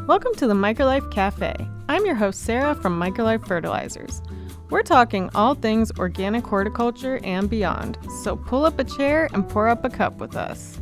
Welcome to the MicroLife Café. I'm your host, Sarah from MicroLife Fertilizers. We're talking all things organic horticulture and beyond, so pull up a chair and pour up a cup with us.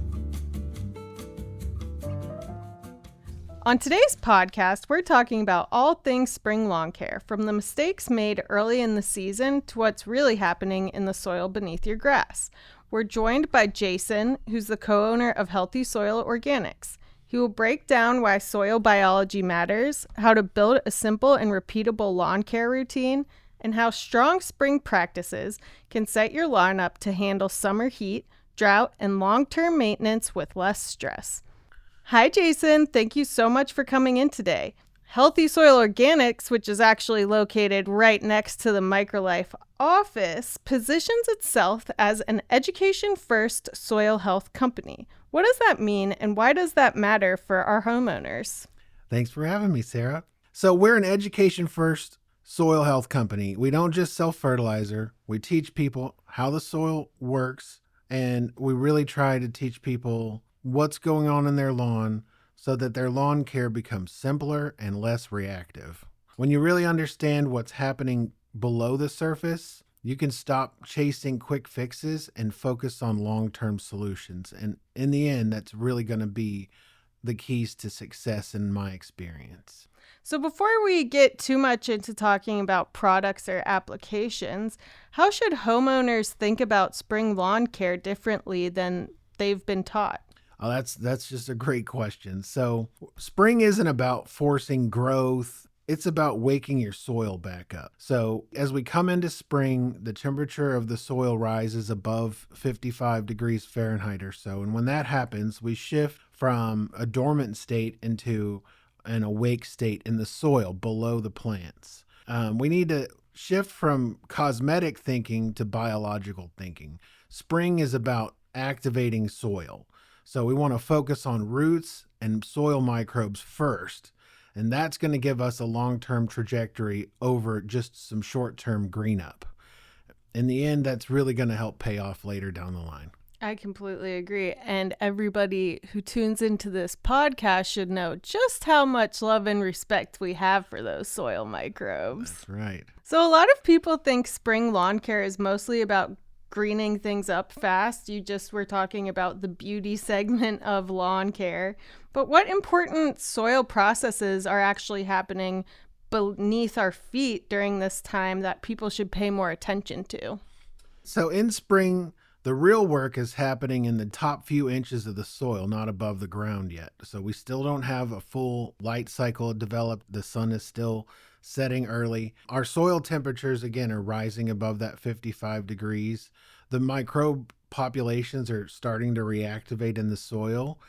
On today's podcast, we're talking about all things spring lawn care, from the mistakes made early in the season to what's really happening in the soil beneath your grass. We're joined by Jason, who's the co-owner of Healthy Soil Organics. He will break down why soil biology matters, how to build a simple and repeatable lawn care routine, and how strong spring practices can set your lawn up to handle summer heat, drought, and long-term maintenance with less stress. Hi, Jason. Thank you so much for coming in today. Healthy Soil Organics, which is actually located right next to the MicroLife office, positions itself as an education-first soil health company. What does that mean, and why does that matter for our homeowners? Thanks for having me, Sarah. So we're an education-first soil health company. We don't just sell fertilizer. We teach people how the soil works, and we really try to teach people what's going on in their lawn so that their lawn care becomes simpler and less reactive. When you really understand what's happening below the surface, you can stop chasing quick fixes and focus on long-term solutions. And in the end, that's really going to be the keys to success in my experience. So before we get too much into talking about products or applications, how should homeowners think about spring lawn care differently than they've been taught? Oh, that's just a great question. So spring isn't about forcing growth. It's about waking your soil back up. So as we come into spring, the temperature of the soil rises above 55 degrees Fahrenheit or so. And when that happens, we shift from a dormant state into an awake state in the soil below the plants. We need to shift from cosmetic thinking to biological thinking. Spring is about activating soil. So we want to focus on roots and soil microbes first. And that's going to give us a long-term trajectory over just some short-term green up. In the end, that's really going to help pay off later down the line. I completely agree. And everybody who tunes into this podcast should know just how much love and respect we have for those soil microbes. That's right. So a lot of people think spring lawn care is mostly about greening things up fast. You just were talking about the beauty segment of lawn care. But what important soil processes are actually happening beneath our feet during this time that people should pay more attention to? So in spring, the real work is happening in the top few inches of the soil, not above the ground yet. So we still don't have a full light cycle developed. The sun is still setting early. Our soil temperatures, again, are rising above that 55 degrees. The microbe populations are starting to reactivate in the soil,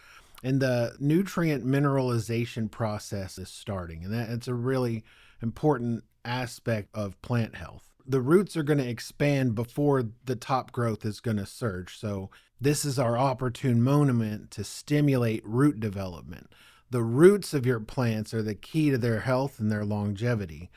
and the nutrient mineralization process is starting. And it's a really important aspect of plant health. The roots are going to expand before the top growth is going to surge. So this is our opportune moment to stimulate root development. The roots of your plants are the key to their health and their longevity.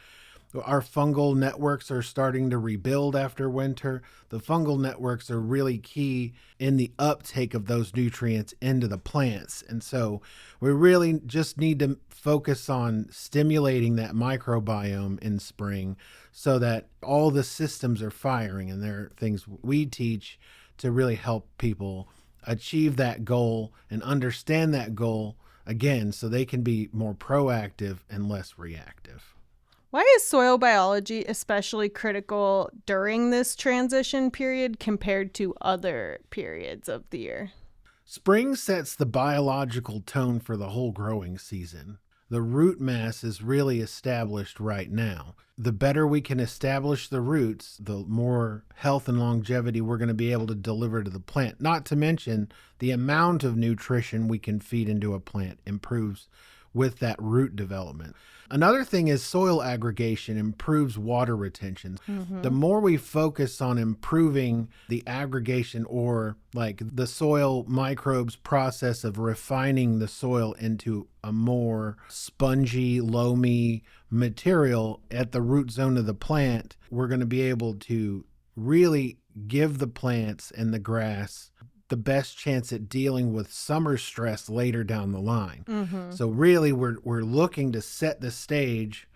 Our fungal networks are starting to rebuild after winter. The fungal networks are really key in the uptake of those nutrients into the plants. And so we really just need to focus on stimulating that microbiome in spring so that all the systems are firing. And there are things we teach to really help people achieve that goal and understand that goal again, so they can be more proactive and less reactive. Why is soil biology especially critical during this transition period compared to other periods of the year? Spring sets the biological tone for the whole growing season. The root mass is really established right now. The better we can establish the roots, the more health and longevity we're going to be able to deliver to the plant. Not to mention the amount of nutrition we can feed into a plant improves with that root development. Another thing is soil aggregation improves water retention. The more we focus on improving the aggregation, or like the soil microbes process of refining the soil into a more spongy, loamy material at the root zone of the plant, we're going to be able to really give the plants and the grass the best chance at dealing with summer stress later down the line. Mm-hmm. So really we're looking to set the stage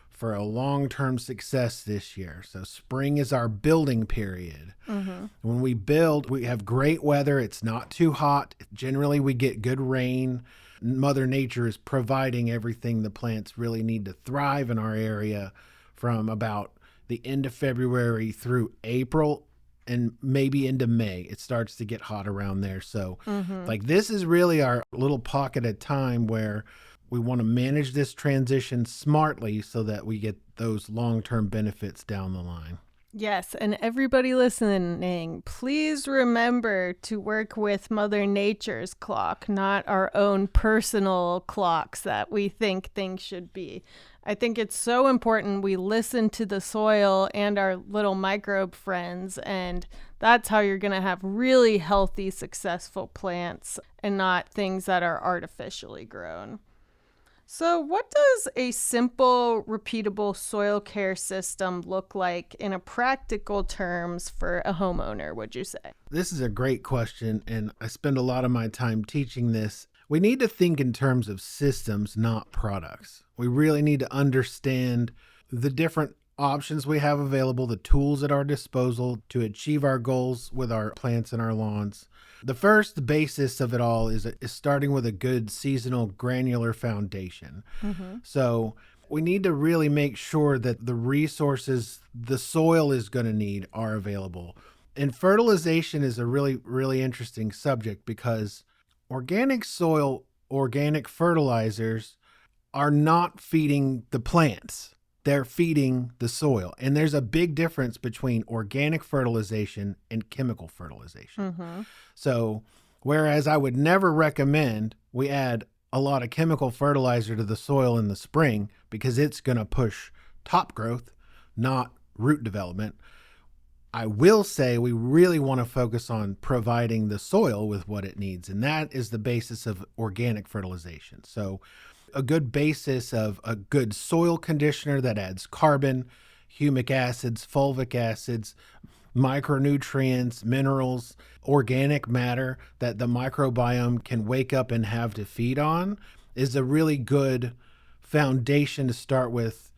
for a long-term success this year. So spring is our building period. Mm-hmm. When we build, we have great weather. It's not too hot. Generally, we get good rain. Mother Nature is providing everything the plants really need to thrive in our area from about the end of February through April and maybe into May. It starts to get hot around there. So like this is really our little pocket of time where we want to manage this transition smartly so that we get those long-term benefits down the line. Yes, and everybody listening, please remember to work with Mother Nature's clock, not our own personal clocks that we think things should be. I think it's so important we listen to the soil and our little microbe friends, and that's how you're going to have really healthy, successful plants and not things that are artificially grown. So what does a simple, repeatable soil care system look like in a practical terms for a homeowner, would you say? This is a great question, and I spend a lot of my time teaching this. We need to think in terms of systems, not products. We really need to understand the different options we have available, the tools at our disposal to achieve our goals with our plants and our lawns. The first basis of it all is starting with a good seasonal granular foundation. So we need to really make sure that the resources the soil is going to need are available. And fertilization is a really, really interesting subject because organic soil, organic fertilizers are not feeding the plants. They're feeding the soil. And there's a big difference between organic fertilization and chemical fertilization. So whereas I would never recommend we add a lot of chemical fertilizer to the soil in the spring because it's going to push top growth, not root development, I will say we really want to focus on providing the soil with what it needs. And that is the basis of organic fertilization. So a good basis of a good soil conditioner that adds carbon, humic acids, fulvic acids, micronutrients, minerals, organic matter that the microbiome can wake up and have to feed on is a really good foundation to start with.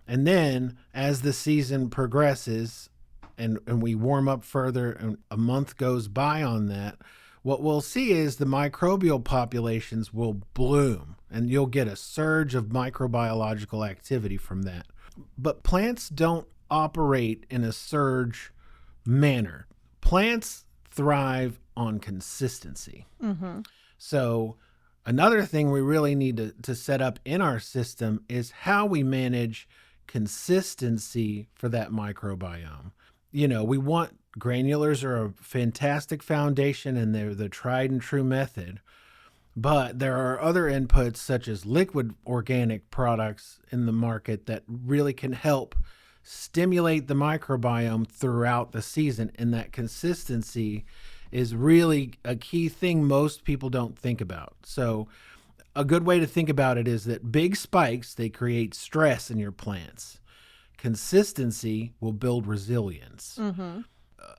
And then as the season progresses and we warm up further and a month goes by on that, what we'll see is the microbial populations will bloom and you'll get a surge of microbiological activity from that. But plants don't operate in a surge manner. Plants thrive on consistency. So another thing we really need to set up in our system is how we manage consistency for that microbiome. You know, we want granulars are a fantastic foundation and they're the tried and true method. But there are other inputs such as liquid organic products in the market that really can help stimulate the microbiome throughout the season. And that consistency is really a key thing most people don't think about. So a good way to think about it is that big spikes, they create stress in your plants. Consistency will build resilience.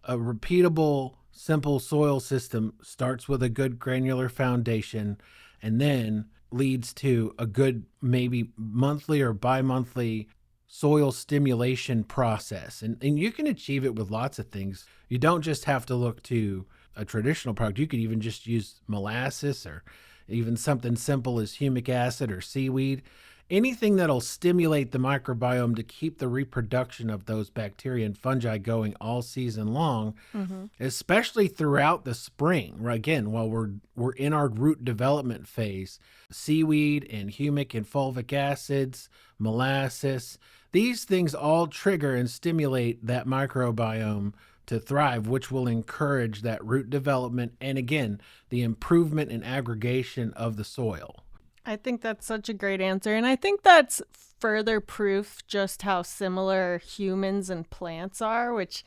A repeatable, simple soil system starts with a good granular foundation and then leads to a good maybe monthly or bi-monthly soil stimulation process. And you can achieve it with lots of things. You don't just have to look to a traditional product. You could even just use molasses or even something simple as humic acid or seaweed. Anything that'll stimulate the microbiome to keep the reproduction of those bacteria and fungi going all season long, especially throughout the spring. Right? Again, while we're in our root development phase, seaweed and humic and fulvic acids, molasses, these things all trigger and stimulate that microbiome to thrive, which will encourage that root development and, again, the improvement and aggregation of the soil. I think that's such a great answer. And I think that's further proof just how similar humans and plants are, which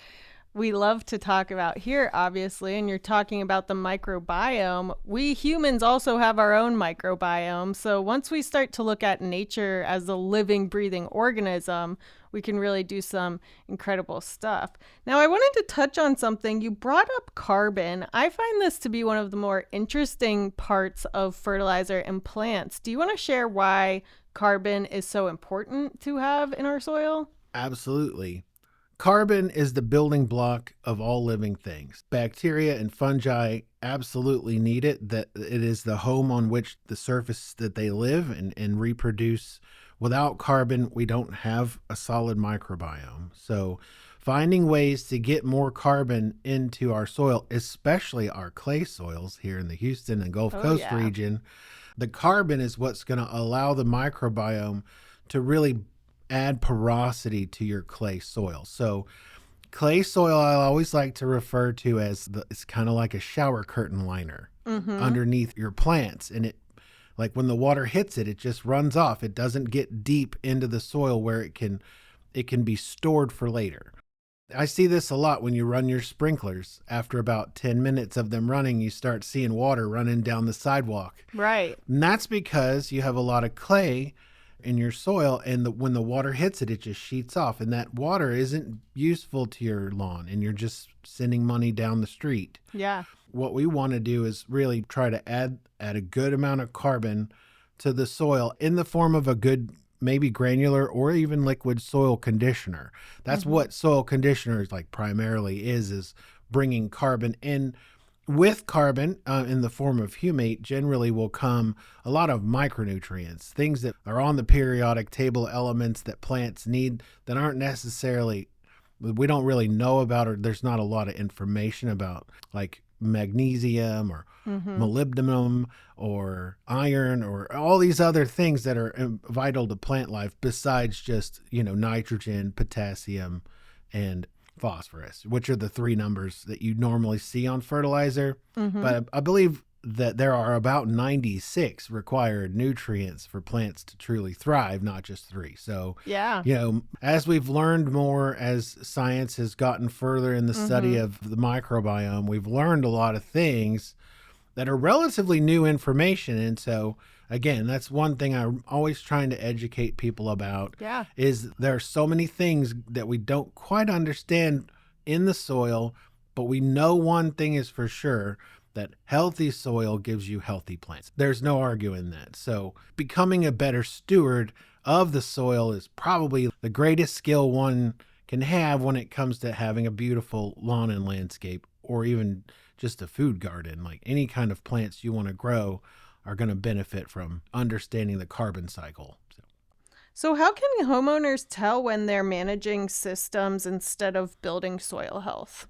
we love to talk about here, obviously, and you're talking about the microbiome. We humans also have our own microbiome. So once we start to look at nature as a living, breathing organism, we can really do some incredible stuff. Now, I wanted to touch on something. You brought up carbon. I find this to be one of the more interesting parts of fertilizer and plants. Do you want to share why carbon is so important to have in our soil? Absolutely. Carbon is the building block of all living things. Bacteria and fungi absolutely need it. That it is the home on which the surface that they live and reproduce. Without carbon, we don't have a solid microbiome. So finding ways to get more carbon into our soil, especially our clay soils here in the Houston and Gulf Coast region, the carbon is what's going to allow the microbiome to really add porosity to your clay soil. So clay soil I always like to refer to as it's kind of like a shower curtain liner underneath your plants. And it, like when the water hits it, it just runs off. It doesn't get deep into the soil where it can be stored for later. I see this a lot when you run your sprinklers. After about 10 minutes of them running, you start seeing water running down the sidewalk. Right. And that's because you have a lot of clay in your soil, and when the water hits it, it just sheets off, and that water isn't useful to your lawn, and you're just sending money down the street. Yeah. What we want to do is really try to add a good amount of carbon to the soil in the form of a good, maybe granular or even liquid soil conditioner. That's what soil conditioners like primarily is bringing carbon in. With carbon in the form of humate generally will come a lot of micronutrients, things that are on the periodic table elements that plants need that aren't necessarily, we don't really know about, or there's not a lot of information about, like magnesium or molybdenum or iron or all these other things that are vital to plant life besides just, nitrogen, potassium, and phosphorus, which are the three numbers that you normally see on fertilizer. But I believe that there are about 96 required nutrients for plants to truly thrive, not just three. So, as we've learned more, as science has gotten further in the study of the microbiome, we've learned a lot of things that are relatively new information. And so, again, that's one thing I'm always trying to educate people about. Is there are so many things that we don't quite understand in the soil, but we know one thing is for sure, that healthy soil gives you healthy plants. There's no arguing that. So becoming a better steward of the soil is probably the greatest skill one can have when it comes to having a beautiful lawn and landscape, or even just a food garden. Like any kind of plants you want to grow are going to benefit from understanding the carbon cycle. So how can homeowners tell when they're managing systems instead of building soil health?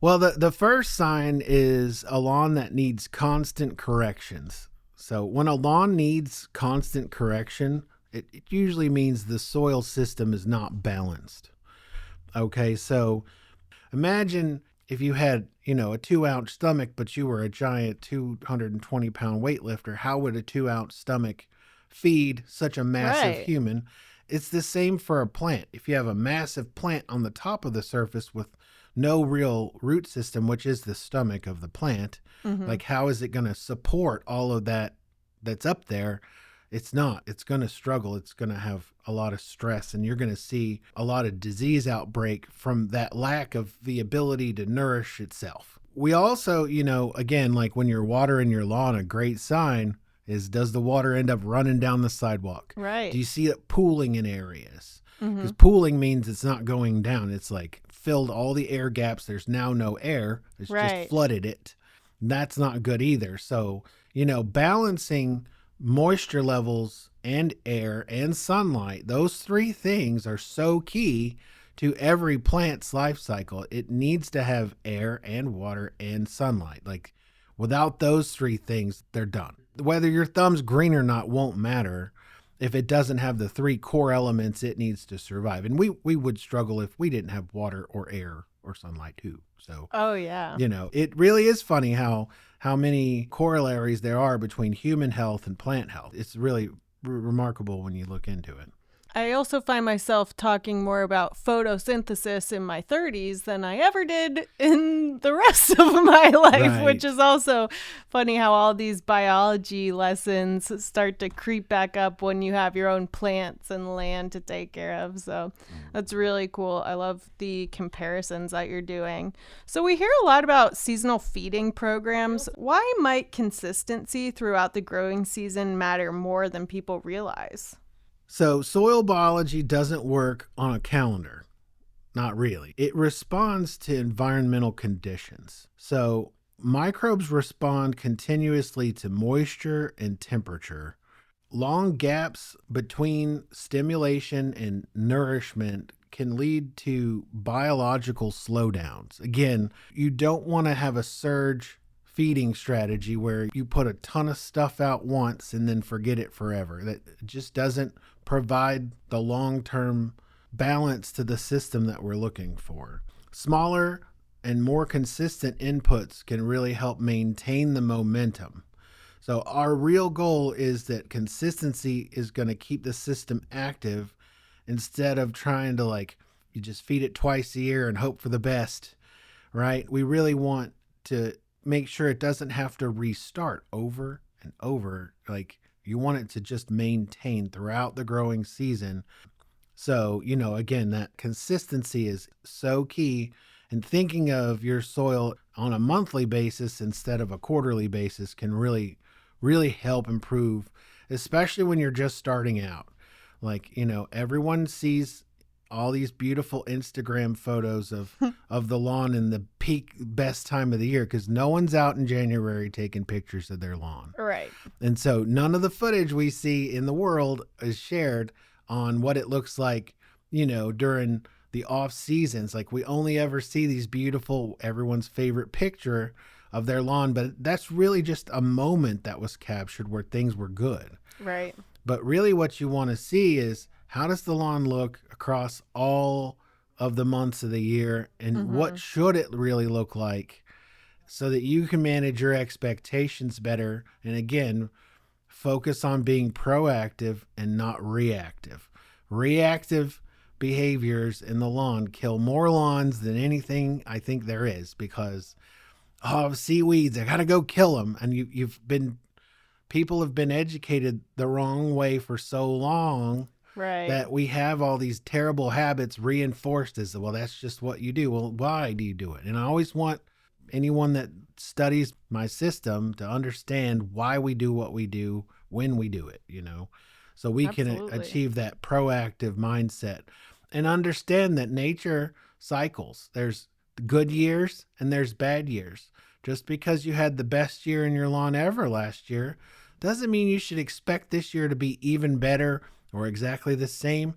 Well, the first sign is a lawn that needs constant corrections. So when a lawn needs constant correction, it usually means the soil system is not balanced. Okay, so imagine if you had, a 2-ounce stomach, but you were a giant 220-pound weightlifter. How would a 2-ounce stomach feed such a massive human? It's the same for a plant. If you have a massive plant on the top of the surface with no real root system, which is the stomach of the plant, like how is it going to support all of that that's up there? It's not. It's going to struggle. It's going to have a lot of stress, and you're going to see a lot of disease outbreak from that lack of the ability to nourish itself. We also, again, like when you're watering your lawn, a great sign is, does the water end up running down the sidewalk? Right. Do you see it pooling in areas? Because pooling means it's not going down. It's like filled all the air gaps. There's now no air. It's just flooded it. That's not good either. So, balancing moisture levels and air and sunlight, those three things are so key to every plant's life cycle. It needs to have air and water and sunlight. Like without those three things, they're done. Whether your thumb's green or not won't matter if it doesn't have the three core elements it needs to survive. And we would struggle if we didn't have water or air or sunlight too. So, it really is funny how many corollaries there are between human health and plant health. It's really remarkable when you look into it. I also find myself talking more about photosynthesis in my 30s than I ever did in the rest of my life, which Right. is also funny how all these biology lessons start to creep back up when you have your own plants and land to take care of. So that's really cool. I love the comparisons that you're doing. So we hear a lot about seasonal feeding programs. Why might consistency throughout the growing season matter more than people realize? So soil biology doesn't work on a calendar. Not really. It responds to environmental conditions. So microbes respond continuously to moisture and temperature. Long gaps between stimulation and nourishment can lead to biological slowdowns. Again, you don't want to have a surge feeding strategy where you put a ton of stuff out once and then forget it forever. That just doesn't provide the long-term balance to the system that we're looking for. Smaller and more consistent inputs can really help maintain the momentum. So our real goal is that consistency is going to keep the system active instead of trying to you just feed it twice a year and hope for the best, right? We really want to make sure it doesn't have to restart over and over. You want it to just maintain throughout the growing season. So, again, that consistency is so key. And thinking of your soil on a monthly basis instead of a quarterly basis can really, really help improve, especially when you're just starting out. Everyone sees all these beautiful Instagram photos of the lawn in the peak best time of the year because no one's out in January taking pictures of their lawn. Right. And so none of the footage we see in the world is shared on what it looks like, during the off seasons. We only ever see these beautiful, everyone's favorite picture of their lawn, but that's really just a moment that was captured where things were good. Right. But really what you want to see is how does the lawn look across all of the months of the year and what should it really look like so that you can manage your expectations better. And again, focus on being proactive and not reactive. Reactive behaviors in the lawn kill more lawns than anything I think there is because, seaweeds, I got to go kill them. And people have been educated the wrong way for so long. Right. That we have all these terrible habits reinforced as, well, that's just what you do. Well, why do you do it? And I always want anyone that studies my system to understand why we do what we do when we do it, so we Absolutely. can achieve that proactive mindset and understand that nature cycles. There's good years and there's bad years. Just because you had the best year in your lawn ever last year doesn't mean you should expect this year to be even better or exactly the same.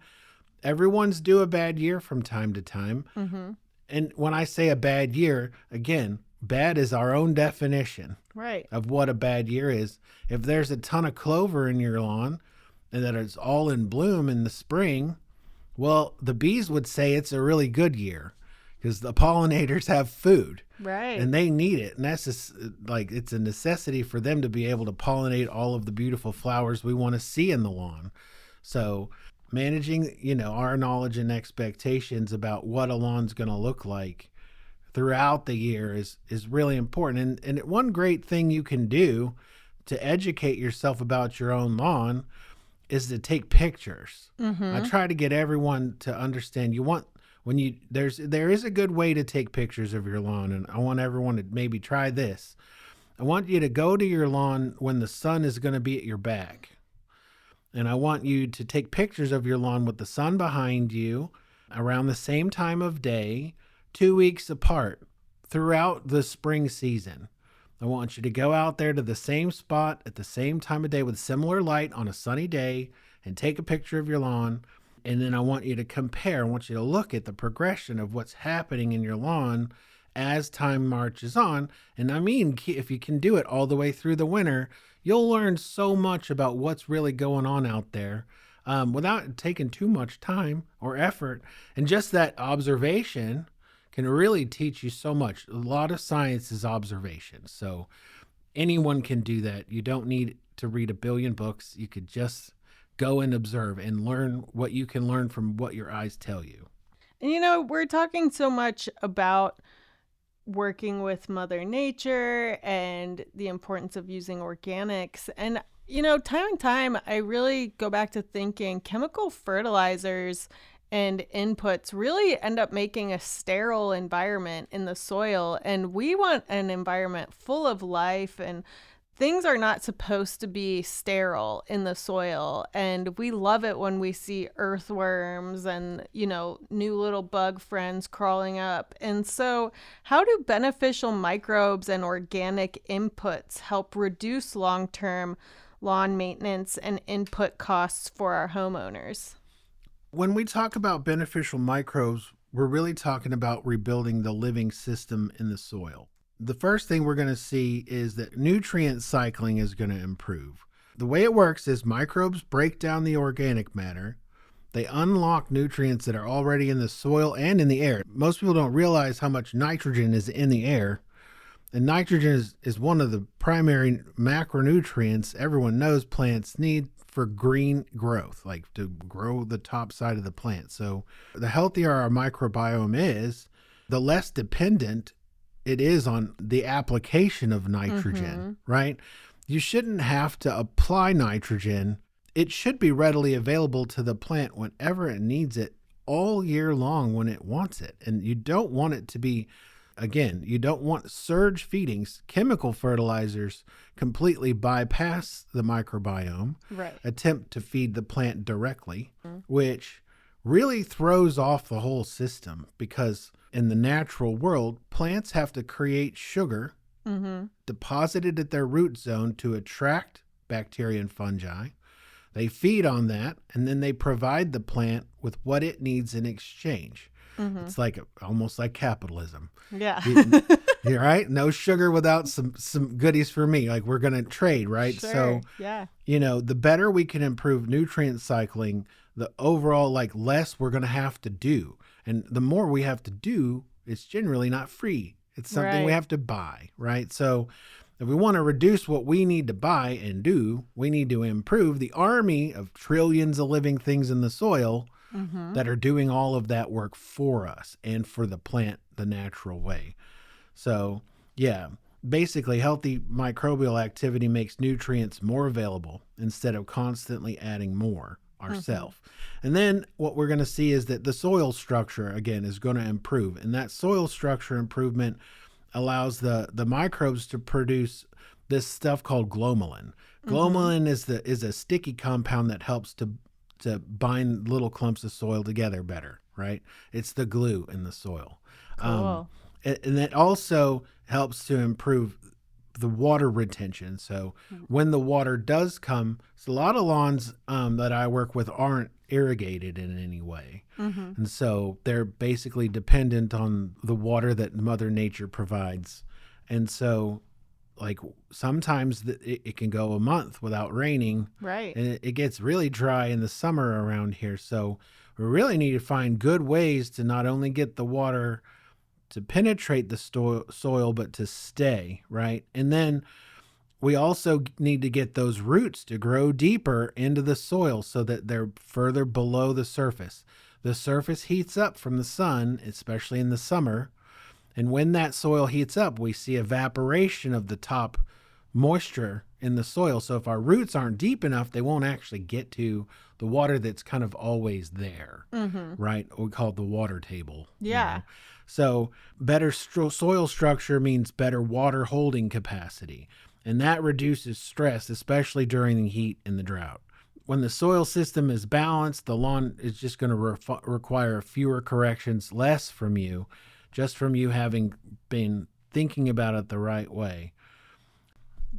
Everyone's due a bad year from time to time. Mm-hmm. And when I say a bad year, again, bad is our own definition Right. of what a bad year is. If there's a ton of clover in your lawn and that it's all in bloom in the spring, well, the bees would say it's a really good year because the pollinators have food. Right. And they need it. And that's just it's a necessity for them to be able to pollinate all of the beautiful flowers we want to see in the lawn. So managing, our knowledge and expectations about what a lawn's going to look like throughout the year is really important. And one great thing you can do to educate yourself about your own lawn is to take pictures. I try to get everyone to understand there is a good way to take pictures of your lawn. And I want everyone to maybe try this. I want you to go to your lawn when the sun is going to be at your back. And I want you to take pictures of your lawn with the sun behind you around the same time of day, 2 weeks apart throughout the spring season. I want you to go out there to the same spot at the same time of day with similar light on a sunny day and take a picture of your lawn. And then I want you to compare. I want you to look at the progression of what's happening in your lawn as time marches on. And I mean, if you can do it all the way through the winter, you'll learn so much about what's really going on out there without taking too much time or effort. And just that observation can really teach you so much. A lot of science is observation. So anyone can do that. You don't need to read a billion books. You could just go and observe and learn what you can learn from what your eyes tell you. And we're talking so much about working with Mother Nature and the importance of using organics. And, time and time, I really go back to thinking chemical fertilizers and inputs really end up making a sterile environment in the soil. And we want an environment full of life, and things are not supposed to be sterile in the soil. And we love it when we see earthworms and, new little bug friends crawling up. And so, how do beneficial microbes and organic inputs help reduce long-term lawn maintenance and input costs for our homeowners? When we talk about beneficial microbes, we're really talking about rebuilding the living system in the soil. The first thing we're going to see is that nutrient cycling is going to improve. The way it works is microbes break down the organic matter. They unlock nutrients that are already in the soil and in the air. Most people don't realize how much nitrogen is in the air. And nitrogen is one of the primary macronutrients everyone knows plants need for green growth, like to grow the top side of the plant. So the healthier our microbiome is, the less dependent it is on the application of nitrogen, right? You shouldn't have to apply nitrogen. It should be readily available to the plant whenever it needs it all year long when it wants it. And you don't want it to be, again, you don't want surge feedings. Chemical fertilizers completely bypass the microbiome, attempt to feed the plant directly, which really throws off the whole system, because in the natural world, plants have to create sugar deposited at their root zone to attract bacteria and fungi. They feed on that, and then they provide the plant with what it needs in exchange. It's like almost like capitalism. Yeah. You're right. No sugar without some goodies for me. Like, we're going to trade, right? Sure. So, yeah. The better we can improve nutrient cycling, the overall, less we're going to have to do. And the more we have to do, it's generally not free. It's something we have to buy, right? So if we want to reduce what we need to buy and do, we need to improve the army of trillions of living things in the soil that are doing all of that work for us and for the plant the natural way. So, yeah, basically healthy microbial activity makes nutrients more available instead of constantly adding more ourselves. And then what we're going to see is that the soil structure, again, is going to improve. And that soil structure improvement allows the microbes to produce this stuff called glomalin. Glomalin is a sticky compound that helps to bind little clumps of soil together better, right? It's the glue in the soil. Cool. And that also helps to improve the water retention. So when the water does come, so a lot of lawns that I work with aren't irrigated in any way. And so they're basically dependent on the water that Mother Nature provides. And so sometimes it can go a month without raining. Right. And it gets really dry in the summer around here. So we really need to find good ways to not only get the water to penetrate the soil, but to stay, right? And then we also need to get those roots to grow deeper into the soil so that they're further below the surface. The surface heats up from the sun, especially in the summer. And when that soil heats up, we see evaporation of the top moisture in the soil. So if our roots aren't deep enough, they won't actually get to the water that's kind of always there, right? We call it the water table. Yeah. So better soil structure means better water holding capacity. And that reduces stress, especially during the heat and the drought. When the soil system is balanced, the lawn is just going to require fewer corrections, less from you, just from you having been thinking about it the right way.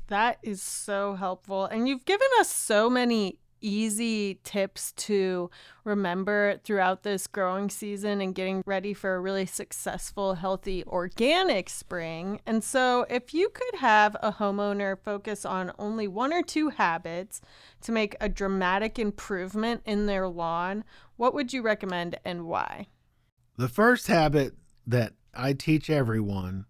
That is so helpful. And you've given us so many easy tips to remember throughout this growing season and getting ready for a really successful, healthy, organic spring. And so if you could have a homeowner focus on only one or two habits to make a dramatic improvement in their lawn, what would you recommend and why? The first habit that I teach everyone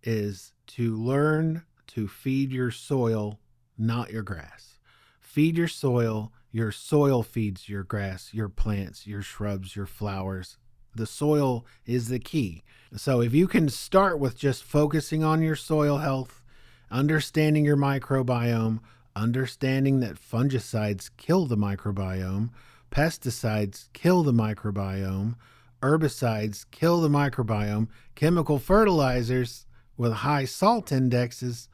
is to learn to feed your soil, not your grass. Feed your soil Your soil feeds your grass, your plants, your shrubs, your flowers. The soil is the key. So if you can start with just focusing on your soil health, understanding your microbiome, understanding that fungicides kill the microbiome, pesticides kill the microbiome, herbicides kill the microbiome, chemical fertilizers with high salt indexes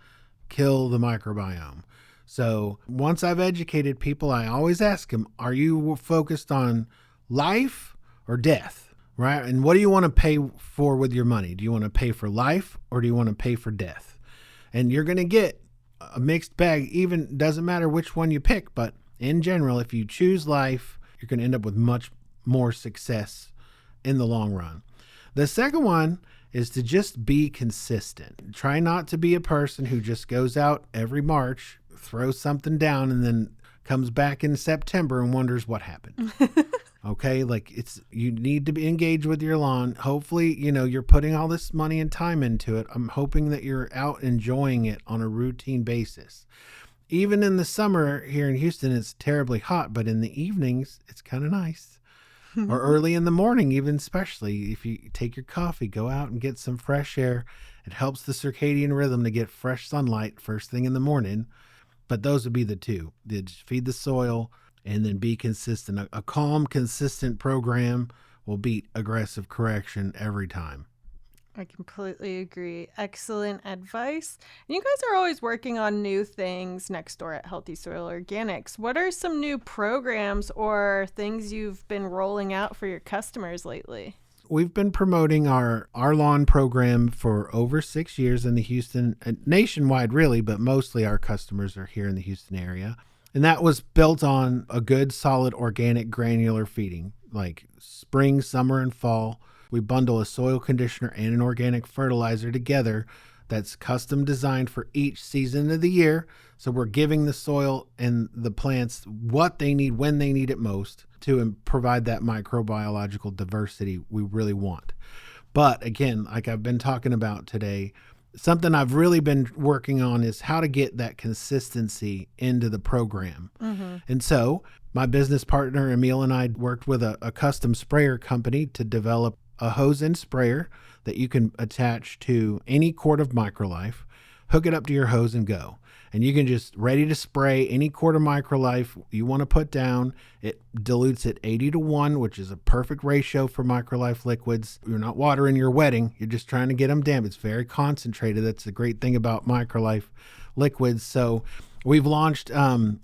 kill the microbiome. So once I've educated people, I always ask them, are you focused on life or death? Right? And what do you want to pay for with your money? Do you want to pay for life or do you want to pay for death? And you're going to get a mixed bag. Even doesn't matter which one you pick, but in general, if you choose life, you're going to end up with much more success in the long run. The second one is to just be consistent. Try not to be a person who just goes out every March, throws something down, and then comes back in September and wonders what happened. Okay, like you need to be engaged with your lawn. Hopefully, you're putting all this money and time into it. I'm hoping that you're out enjoying it on a routine basis. Even in the summer here in Houston, it's terribly hot, but in the evenings, it's kind of nice. Or early in the morning, even especially if you take your coffee, go out and get some fresh air. It helps the circadian rhythm to get fresh sunlight first thing in the morning. But those would be the two. Just feed the soil and then be consistent. A calm, consistent program will beat aggressive correction every time. I completely agree. Excellent advice. And you guys are always working on new things next door at Healthy Soil Organics. What are some new programs or things you've been rolling out for your customers lately? We've been promoting our lawn program for over 6 years in the Houston, nationwide really, but mostly our customers are here in the Houston area. And that was built on a good, solid, organic granular feeding, like spring, summer, and fall. We bundle a soil conditioner and an organic fertilizer together that's custom designed for each season of the year. So we're giving the soil and the plants what they need when they need it most to provide that microbiological diversity we really want. But again, like I've been talking about today, something I've really been working on is how to get that consistency into the program. Mm-hmm. And so my business partner, Emil, and I worked with a custom sprayer company to develop a hose and sprayer that you can attach to any quart of MicroLife, hook it up to your hose and go. And you can just ready to spray any quart of MicroLife you want to put down. It dilutes at 80-1, which is a perfect ratio for MicroLife liquids. You're not watering your wedding. You're just trying to get them damp. It's very concentrated. That's the great thing about MicroLife liquids. So we've launched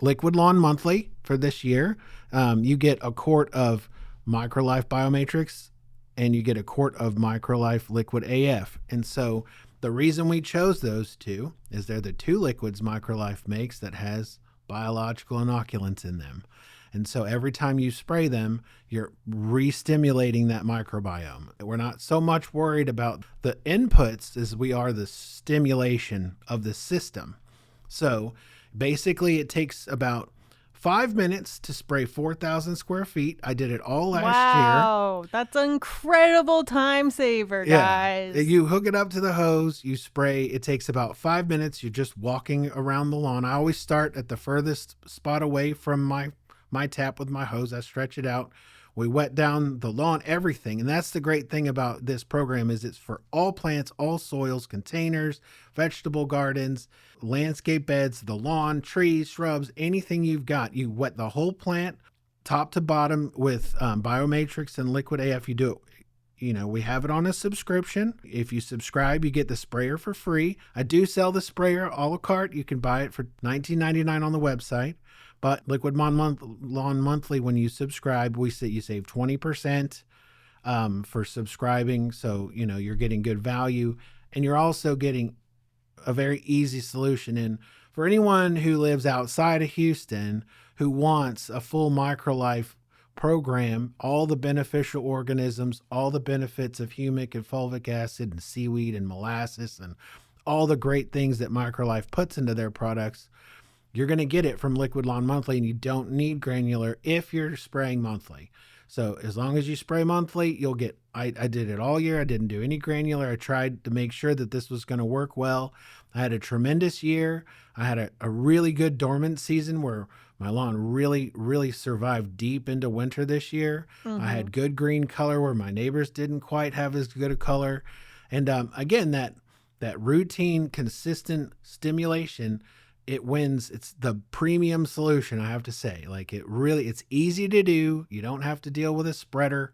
Liquid Lawn Monthly for this year. You get a quart of MicroLife Biomatrix and you get a quart of MicroLife Liquid AF. And so the reason we chose those two is they're the two liquids MicroLife makes that has biological inoculants in them. And so every time you spray them, you're re-stimulating that microbiome. We're not so much worried about the inputs as we are the stimulation of the system. So basically it takes about 5 minutes to spray 4,000 square feet. I did it all last year. Wow, that's an incredible time saver, guys. Yeah. You hook it up to the hose, you spray. It takes about 5 minutes. You're just walking around the lawn. I always start at the furthest spot away from my tap with my hose. I stretch it out. We wet down the lawn, everything. And that's the great thing about this program is it's for all plants, all soils, containers, vegetable gardens, landscape beds, the lawn, trees, shrubs, anything you've got. You wet the whole plant top to bottom with Biomatrix and Liquid AF. You do it. We have it on a subscription. If you subscribe, you get the sprayer for free. I do sell the sprayer a la carte. You can buy it for $19.99 on the website. But Liquid Lawn Monthly, when you subscribe, you save 20% for subscribing. So, you're getting good value and you're also getting a very easy solution. And for anyone who lives outside of Houston who wants a full MicroLife program, all the beneficial organisms, all the benefits of humic and fulvic acid and seaweed and molasses and all the great things that MicroLife puts into their products, you're going to get it from Liquid Lawn Monthly, and you don't need granular if you're spraying monthly. So as long as you spray monthly, you'll get, I did it all year. I didn't do any granular. I tried to make sure that this was going to work well. I had a tremendous year. I had a really good dormant season where My lawn really survived deep into winter this year. I Mm-hmm. had good green color where my neighbors didn't quite have as good a color. And again, that routine, consistent stimulation, it wins. It's the premium solution, I have to say. Like it's easy to do. You don't have to deal with a spreader.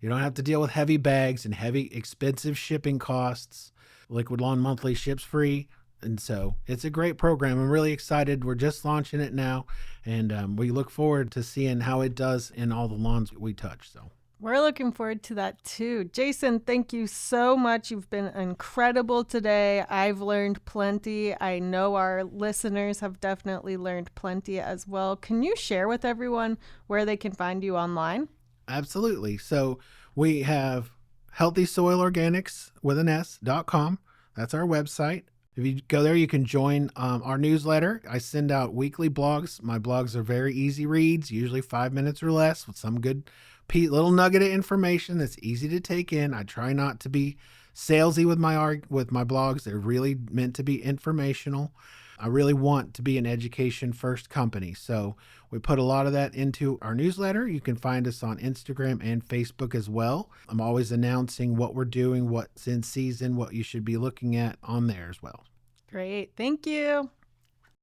You don't have to deal with heavy bags and heavy expensive shipping costs. Liquid Lawn Monthly ships free. And so it's a great program. I'm really excited. We're just launching it now. And we look forward to seeing how it does in all the lawns we touch. So We're looking forward to that too. Jason, thank you so much. You've been incredible today. I've learned plenty. I know our listeners have definitely learned plenty as well. Can you share with everyone where they can find you online? absolutely. So we have healthysoilorganics with an S.com. That's our website. If you go there, you can join our newsletter. I send out weekly blogs. My blogs are very easy reads, usually 5 minutes or less, with some good little nugget of information that's easy to take in. I try not to be salesy with my blogs. They're really meant to be informational. I really want to be an education first company. So we put a lot of that into our newsletter. You can find us on Instagram and Facebook as well. I'm always announcing what we're doing, what's in season, what you should be looking at on there as well. Great. Thank you.